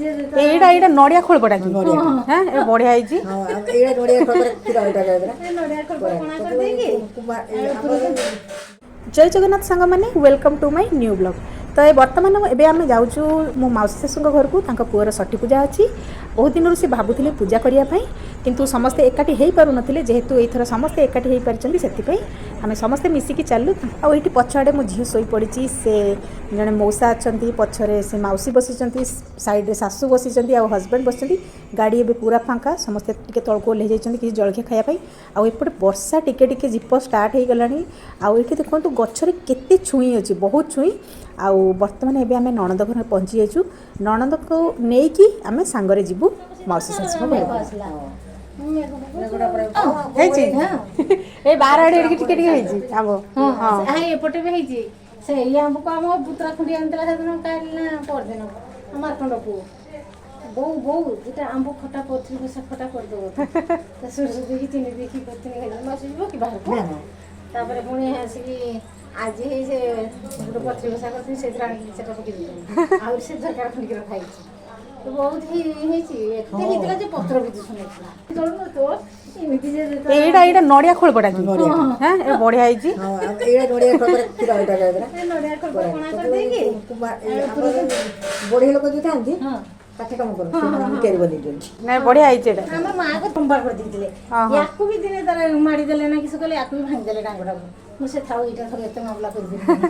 एटा एटा नड़िया खोल पड़ा कि हां ए बढ़िया आइची हां एटा नड़िया खोल पड़ा खीर एटा गबरा नड़िया खोल कोना कर देगी जय जगन्नाथ सांग माने welcome to my new blog. तो ये बर्तमान एबे आम जाऊँ मो मौसी शाशु घर को पुअर षठी पूजा अच्छी बहुत दिन सी भावुले पूजा करने किंतु समस्ते एकाठी हो पार ना जेहेतु एथर समस्ते एकाठी हो पार्टी से आम समस्ते मिसिकी चलू आउ ये पछाड़े मो झील शोई पड़ी से जड़े मौसा अच्छा पछरे से मौसी बसी साइड्रे शाशु बसी आ हजबैंड बस गाड़ी ए पूरा फांका समस्ते टे तलको ओह्ल किसी जलखिया खायापी आउपटे वर्षा टिके टिके जीप स्टार्ट हो गलानी आउ ये देखो गचरे केते छुई अच्छी बहुत छुई आउ बर्तमान एबे आमे नणंद घर पहुँची जाइछु नणंद को नेकी आमे सांगरे जीवु मौसी शाशु ए बार आड़े टिके टिके होइछि आबो हां हाय एपटे भी होइछि से या हमको हम पुत्रा खुंडी अंतला सेदिन काल ना पर दिन हमार कंड को बो बो जेटा आंबो खटा पथरी को से खटा कर दो तो सुरसु देखि चिनी देखि पथनी खाइ मौसी जीवो कि बाहर को तापर पुणी आसी आज हे से गुड पथरी बसा करती से राणी सेटा पकि दे आ से झरका खुंडी कर खाइ तो बहुत ही हेची एते हितला जे पत्र भी सुनेला चलो तो इमिति जे एटा एटा नड़िया खोल पड़ा कि हां ए बढ़िया आइची हां एटा नड़िया खोल पड़ा खीर एटा गबरा नड़िया खोल कोना कर देगी बड़ी लोक जो थांती हां काटे काम करू से केरी बनी जोंची नै बढ़िया आइची एटा हमर मां को टंबा कर दिले याकू भी दिने तार मारी देले ना किस कहले याकू भी भांग देले डांगडा मु से थाउ इटा थोड़े एते मामला कर दिले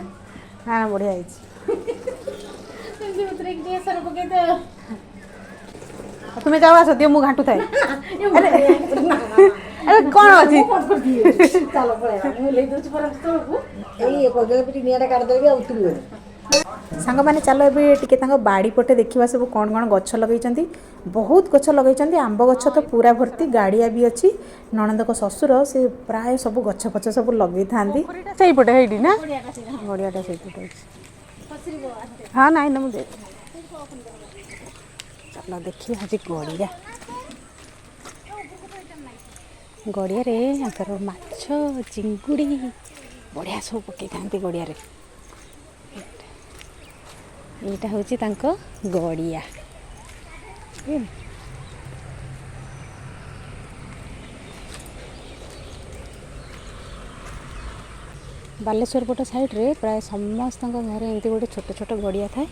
हां बढ़िया आइची जे उतरे के सर पके तो तुम्हें जाओ आसो दियो मु घाटू थाए अरे कौन अछि चलो पळेला मु ले दोच पर तो एई कोजले पिटी नियाटा काट देबे आ उतरू सांग माने चलो ए टिके तांको बाड़ी पटे देखिबा सब कोन कोन गछ लगैचंती बहुत गछ लगैचंती आंब गछ तो पूरा भर्ती गाड़िया भी अछि नणंद को ससुर से प्राय सब गछ पछ सब लगै थांती सेई पटे हेडी ना गड़ियाटा सेई पटे हां नाइ न मु दे चलो देखिए आज गड़िया गड़िया रे आंकर माछ चिंगुड़ी बढ़िया सब पकई था गड़िया रे एटा होची तांको गड़िया बालेश्वर पट साइड रे प्राय समस्त घर एमती गोटे छोट छोट गड़िया थाए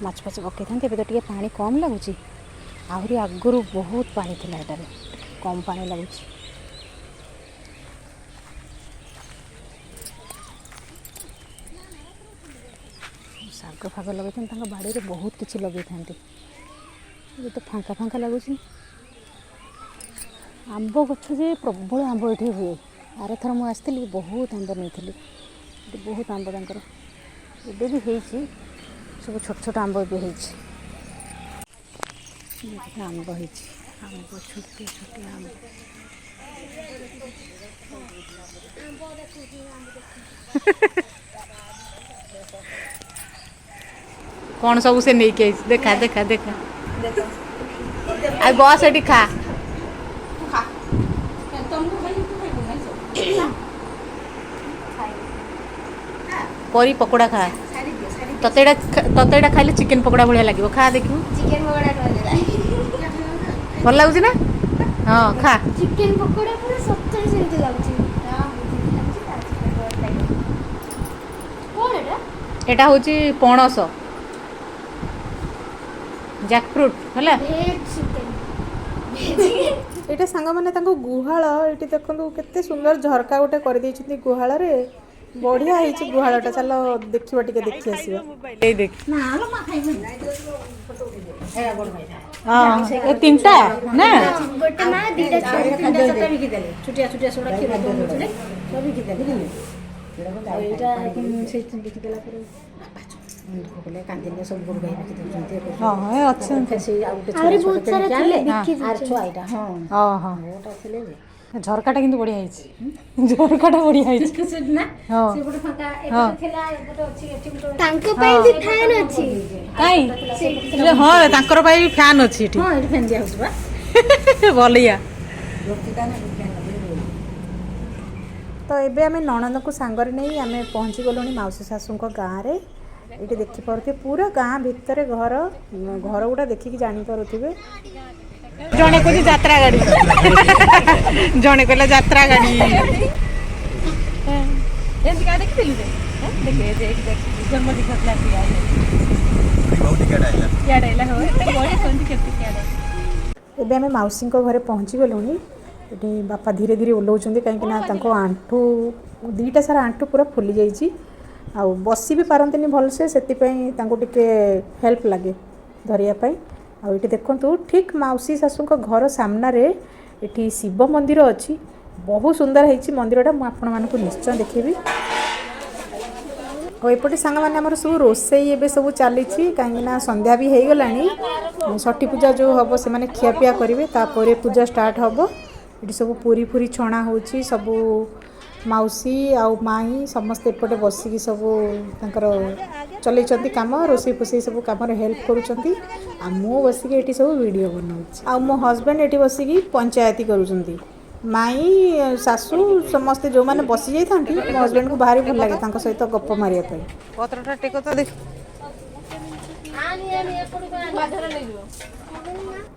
माछ फाछ पकई था तो टे पानी कम लगुच आहरी आगुरी बहुत पानी थिला एटारे कम पानी लगुच शाग फाग लगे बाड़ी में बहुत किसी लगे था ये तो फांका फांका लगुच आंब गछ जे प्रबल आंब ये हुए आर थर मुझे आसती बहुत आंब नहीं बहुत आंब तर एबे भी होइछि सब छोट छोट आंब भी होइछि आंब होइछि आंब छोटे छोटे आंब कौन सब से नहीं के देखा देखा देखा आ बस एटी खा करी पकोड़ा खा ततेड़ा खाइले चिकेन पकोड़ा बढ़िया लगे खा देखियो चिकेन पकोड़ा भल लगुच ना हाँ खा चिकेन पकोड़ा पूरा सत्तर सेमती लाଗୁଛି कोन एटा होची पणस जैकफ्रूट हला एटा सांग माने तांको गुहाळ एटी देखंतु केते सुंदर झरका गोटे कर दै छथि गुहाळ रे बढ़िया है गुहालटा चलो देखिबा टिके देखि आसीबा ए देख ना लो मा खाइबे ए बड़ भाई हां ए तीनटा ना गोटे मा दीटा तीनटा चटा बिकि देले छुटिया छुटिया सोडा खीर दउछले सब बिकि देले एटा से बिकि देला पर कोले कांदिले सब बड़ भाई बिकि दउछन्ते हां ए अच्छा फेसे आ गुटे अरे बहुत सारा ଥିଲେ बिकि आर छुआइटा हां हां हां ओटा ଥିଲେ जे झरकाटा किंतु बढ़िया है झरकाटा बढ़िया है किस ना हां से बड़ फाका एपटे थिला एपटे अछि एठी गुटे ତାଙ୍କ ପାଇଁ ବି ଫ୍ୟାନ୍ ଅଛି काई हां तांकर भाई फैन अछि एठी हां एठी फैन दिया होस बा भलिया लोकता ना तो एबे आमे नणंद को सांगर नहीं आमे पहुँची गलुनी मौसी शाशु गाँव रे ये देखिपे पूरा गाँ भितर घर घर गुड़ा देखिकी जानीपे जने को यात्रा गाड़ी जने कहला यात्रा गाड़ी एबे आम मौसी घरे पहुँची गलुनी ये बापा धीरे धीरे ओह्लाउं कहीं आंठू दीटा सारा आंठू पूरा फुली जाइए आ बसी भी पारती भलसे से टे हेल्प लगे धरियापाई आठ देखु ठीक मौसी शाशु घर सामने ये शिव मंदिर अच्छी बहुत सुंदर है मंदिरटा मुझे निश्चय देखी और एपटे सांग मैंने आमर सब रोसई ए सब चली कहीं संध्या भी हो गला षठी पूजा जो हम से मैंने खियापिया करेंगे तापर पूजा स्टार्ट हम ये सब पूरी पूरी छणा हो सब मौसी आउ माई समस्ते एपटे बसिकी सब चल कम रोसई फोसई सब कम हेल्प करुँच मु बसिकी ये सब वीडियो बनाऊँ आ मो हजबैंड ये बसिकी पंचायती करुँच माई शाशु समस्ते जो मैंने बसी जाता मो हजबैंड को भारी भल लगे सहित गप मारे पत्रटा टेक तो देख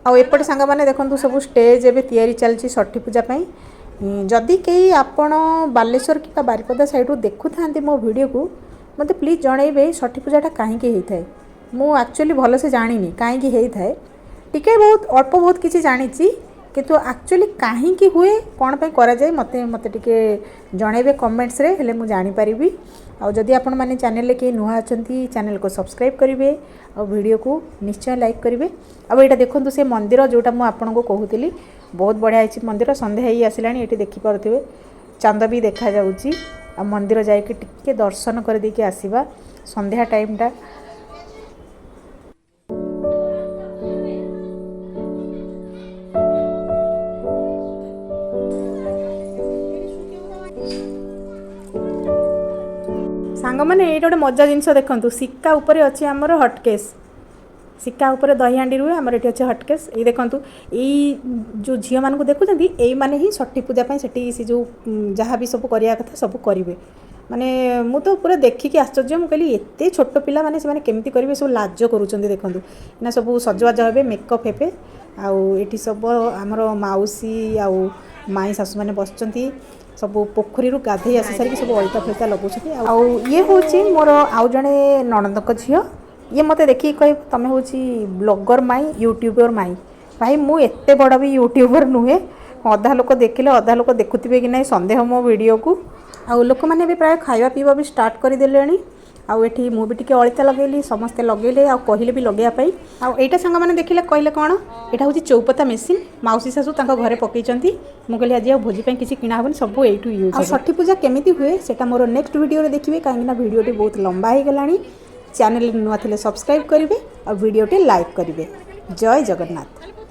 आउपटे सांग मैंने देखो सब स्टेज एवं तैयारी चलती षठी पूजापी जदि कहीं आपण बालेश्वर कि बारिपदा साइड देखु था मो वीडियो को मत प्लीज जनइबे षठी पूजाटा कहीं होता है मु एक्चुअली भल से जानी कहीं होता है टिके बहुत अल्प बहुत किसी जानी किंतु एक्चुअली कहीं हुए कौन पे करा जाए मते मते टिके जनइबे कमेंट्स रे हेले मु जानि परिबी आ जदि आपण माने चैनल के नुआ अछंती चैनल को सब्सक्राइब करेंगे और वीडियो को निश्चय लाइक करेंगे अब ये देखो से मंदिर जोटा मुझे आपन को कहूली बहुत बढ़िया है मंदिर संध्या ही आसला ये देखिपे चांद भी देखा जाउची आ मंदिर जाइके टिके दर्शन कर देके आसीबा संध्या टाइमटा सांग मैंने ये गोटे मजा जिनस देखु सिक्का उपर अच्छी आमर हटकेस सिक्का उपर दही हांडी रुए आमर ये अच्छे हटकेस ये देखु यही जो झील मान देखुं यही मैंने ही षठी पूजापी से जो जहाँ भी सब करवा कथा सब करेंगे माने मु तो पूरा देखिकी आश्चर्य मुझे कहली एत छोट पिला माने से केमती करेंगे सब लाज करुँच देखूँ ना सब सजवाज हे मेकअप हे आउ सब आमर मौसी आउ माई शाशु मैंने बसचंती सब पोखरी गाधे आसी सारी सब अलता फलता लगुच ये हूँ मोर आउ जड़े नणंद झील ये मत देखिए कह तुम हूँ ब्लॉगर माई यूट्यूबर माई भाई मु एते बड़ भी यूट्यूबर नुहे अधा लोक देखिले अधा लोक देखुवे कि नहीं संदेह मो वीडियो को आउ लोक मैंने भी प्राय खावा पीवा भी स्टार्ट करदे आठी मु भी अलता लगेली समस्ते लगेले आ कहले भी लगेवाई आईटा सांग मैंने देखिले कहले कौन यहाँ हूँ चौपता मेसीन मौसी शाशु घरे पकईचंती मु कहली आज भोजी किसी किना हेनी सब एठू यूज षठी पूजा केमी हुए सेटा मोर नेक्स्ट वीडियो देखिए कहीं वीडियोटी बहुत लंबा हो गलानी चैनल नुआ थे सब्सक्राइब करेंगे और वीडियोटी लाइक करेंगे जय जगन्नाथ।